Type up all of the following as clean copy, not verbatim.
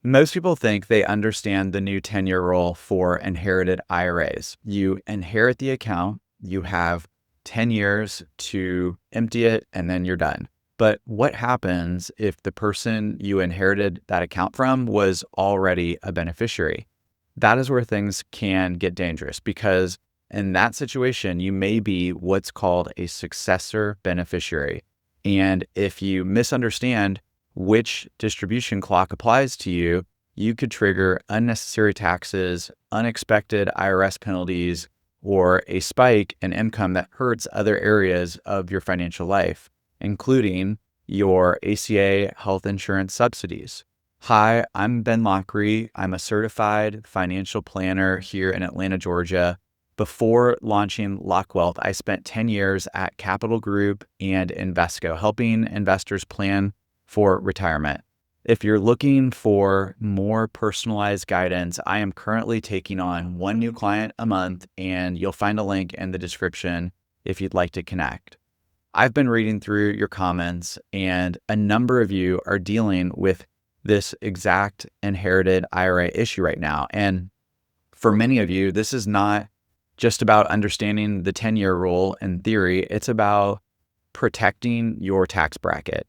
Most people think they understand the new 10-year rule for inherited IRAs. You inherit the account, you have 10 years to empty it, and then you're done. But what happens if the person you inherited that account from was already a beneficiary? That is where things can get dangerous because in that situation, you may be what's called a successor beneficiary. And if you misunderstand which distribution clock applies to you, you could trigger unnecessary taxes, unexpected IRS penalties, or a spike in income that hurts other areas of your financial life, including your ACA health insurance subsidies. Hi, I'm Ben Lockery. I'm a certified financial planner here in Atlanta, Georgia. Before launching Lock Wealth, I spent 10 years at Capital Group and Invesco, helping investors plan for retirement. If you're looking for more personalized guidance, I am currently taking on one new client a month, and you'll find a link in the description if you'd like to connect. I've been reading through your comments, and a number of you are dealing with this exact inherited IRA issue right now. And for many of you, this is not just about understanding the 10-year rule in theory. It's about protecting your tax bracket.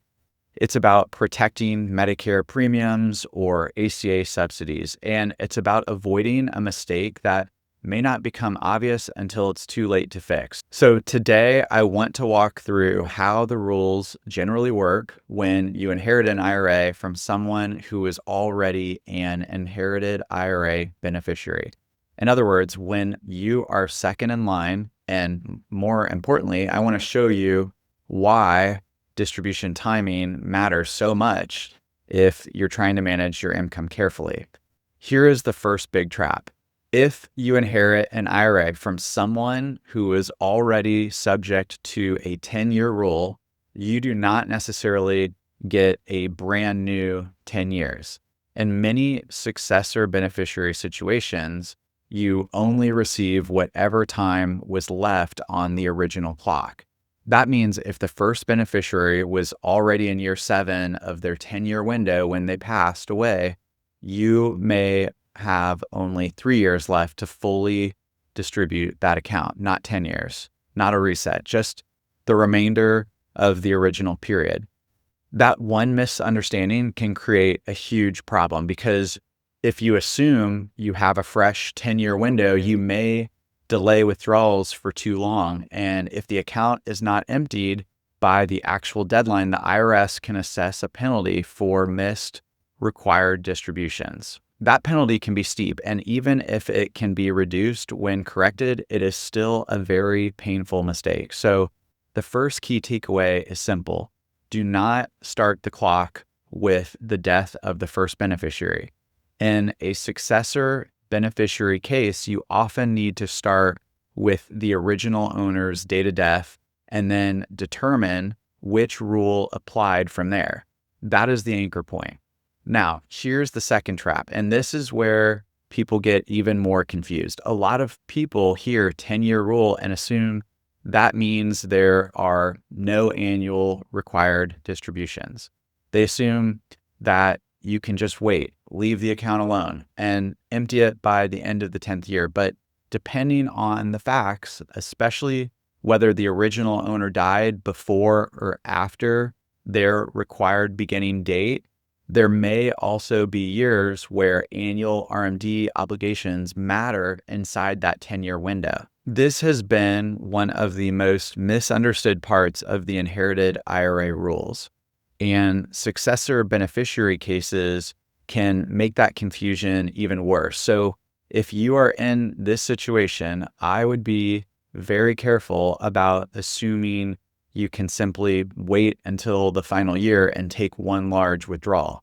It's about protecting Medicare premiums or ACA subsidies. And it's about avoiding a mistake that may not become obvious until it's too late to fix. So today, I want to walk through how the rules generally work when you inherit an IRA from someone who is already an inherited IRA beneficiary. In other words, when you are second in line, and more importantly, I want to show you why distribution timing matters so much if you're trying to manage your income carefully. Here is the first big trap. If you inherit an IRA from someone who is already subject to a 10-year rule, you do not necessarily get a brand new 10 years. In many successor beneficiary situations, you only receive whatever time was left on the original clock. That means if the first beneficiary was already in year 7 of their 10-year window when they passed away, you may have only 3 years left to fully distribute that account, not 10 years, not a reset, just the remainder of the original period. That one misunderstanding can create a huge problem because if you assume you have a fresh 10-year window, you may delay withdrawals for too long. And if the account is not emptied by the actual deadline, the IRS can assess a penalty for missed required distributions. That penalty can be steep, and even if it can be reduced when corrected, it is still a very painful mistake. So the first key takeaway is simple. Do not start the clock with the death of the first beneficiary. In a successor beneficiary case, you often need to start with the original owner's date of death and then determine which rule applied from there. That is the anchor point. Now, here's the second trap, and this is where people get even more confused. A lot of people hear 10-year rule and assume that means there are no annual required distributions. They assume that you can just wait, leave the account alone, and empty it by the end of the 10th year. But depending on the facts, especially whether the original owner died before or after their required beginning date, there may also be years where annual RMD obligations matter inside that 10-year window. This has been one of the most misunderstood parts of the inherited IRA rules. And successor beneficiary cases can make that confusion even worse. So if you are in this situation, I would be very careful about assuming you can simply wait until the final year and take one large withdrawal.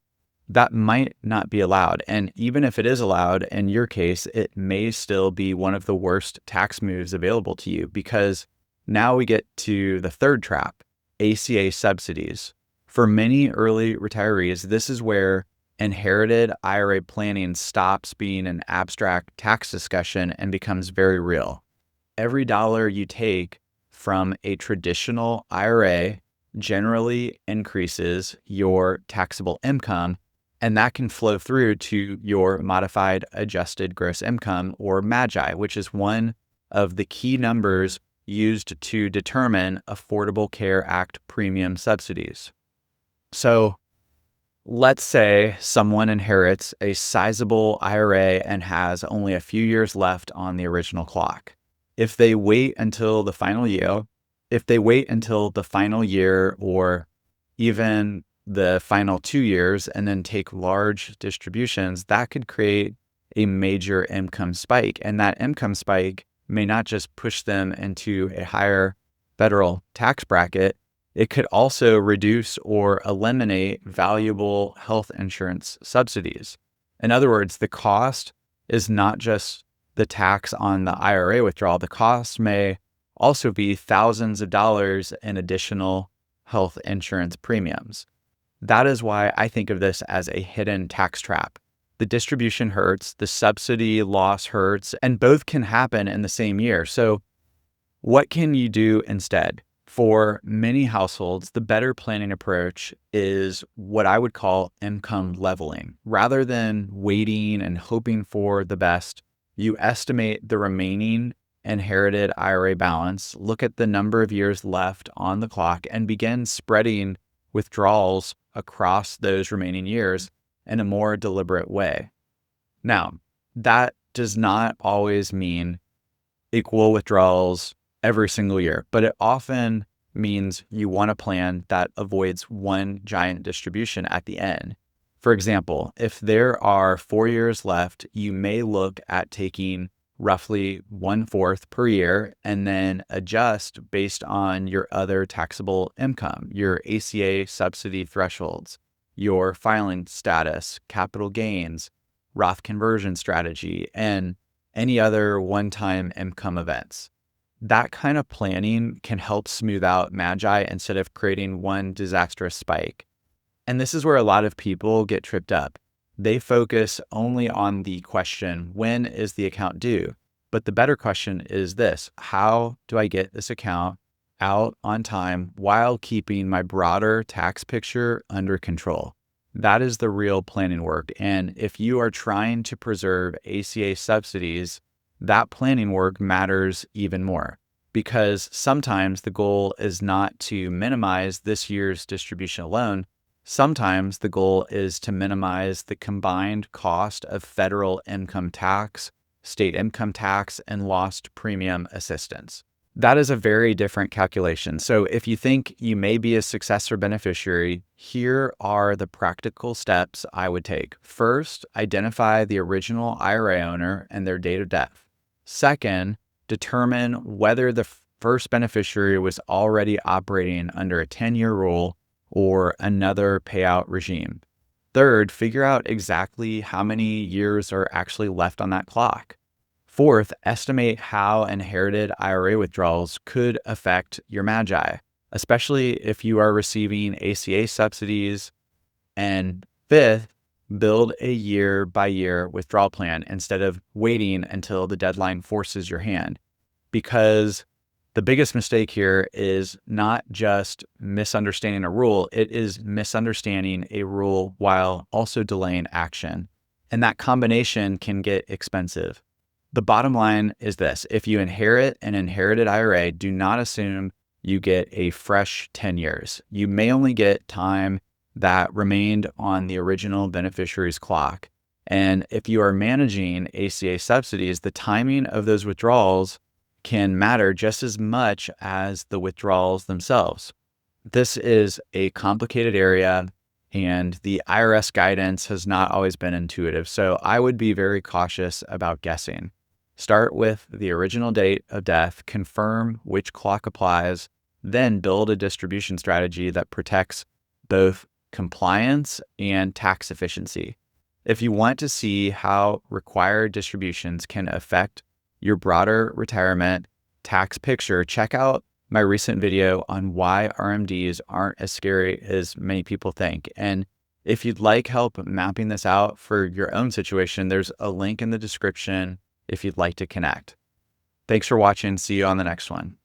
That might not be allowed. And even if it is allowed, in your case, it may still be one of the worst tax moves available to you because now we get to the third trap, ACA subsidies. For many early retirees, this is where inherited IRA planning stops being an abstract tax discussion and becomes very real. Every dollar you take from a traditional IRA generally increases your taxable income And that can flow through to your modified adjusted gross income, or MAGI, which is one of the key numbers used to determine Affordable Care Act premium subsidies. So let's say someone inherits a sizable IRA and has only a few years left on the original clock. If they wait until the final year, or even the final 2 years and then take large distributions, that could create a major income spike. And that income spike may not just push them into a higher federal tax bracket, it could also reduce or eliminate valuable health insurance subsidies. In other words, the cost is not just the tax on the IRA withdrawal. The cost may also be thousands of dollars in additional health insurance premiums. That is why I think of this as a hidden tax trap. The distribution hurts, the subsidy loss hurts, and both can happen in the same year. So what can you do instead? For many households, the better planning approach is what I would call income leveling. Rather than waiting and hoping for the best, you estimate the remaining inherited IRA balance, look at the number of years left on the clock, and begin spreading withdrawals across those remaining years in a more deliberate way. Now, that does not always mean equal withdrawals every single year, but it often means you want a plan that avoids one giant distribution at the end. For example, if there are 4 years left, you may look at taking roughly 1/4 per year and then adjust based on your other taxable income, your ACA subsidy thresholds, your filing status, capital gains, Roth conversion strategy, and any other one-time income events. That kind of planning can help smooth out MAGI instead of creating one disastrous spike. And this is where a lot of people get tripped up. They focus only on the question, when is the account due? But the better question is this: how do I get this account out on time while keeping my broader tax picture under control? That is the real planning work. And if you are trying to preserve ACA subsidies, that planning work matters even more, because sometimes the goal is not to minimize this year's distribution alone. Sometimes the goal is to minimize the combined cost of federal income tax, state income tax, and lost premium assistance. That is a very different calculation. So if you think you may be a successor beneficiary, here are the practical steps I would take. First, identify the original IRA owner and their date of death. Second, determine whether the first beneficiary was already operating under a 10-year rule or another payout regime. Third, figure out exactly how many years are actually left on that clock. Fourth, estimate how inherited IRA withdrawals could affect your MAGI, especially if you are receiving ACA subsidies. And fifth, build a year-by-year withdrawal plan instead of waiting until the deadline forces your hand. Because the biggest mistake here is not just misunderstanding a rule, it is misunderstanding a rule while also delaying action. And that combination can get expensive. The bottom line is this: if you inherit an inherited IRA, do not assume you get a fresh 10 years. You may only get time that remained on the original beneficiary's clock. And if you are managing ACA subsidies, the timing of those withdrawals can matter just as much as the withdrawals themselves. This is a complicated area, and the IRS guidance has not always been intuitive. So I would be very cautious about guessing. Start with the original date of death, confirm which clock applies, then build a distribution strategy that protects both compliance and tax efficiency. If you want to see how required distributions can affect your broader retirement tax picture, check out my recent video on why RMDs aren't as scary as many people think. And if you'd like help mapping this out for your own situation, there's a link in the description if you'd like to connect. Thanks for watching. See you on the next one.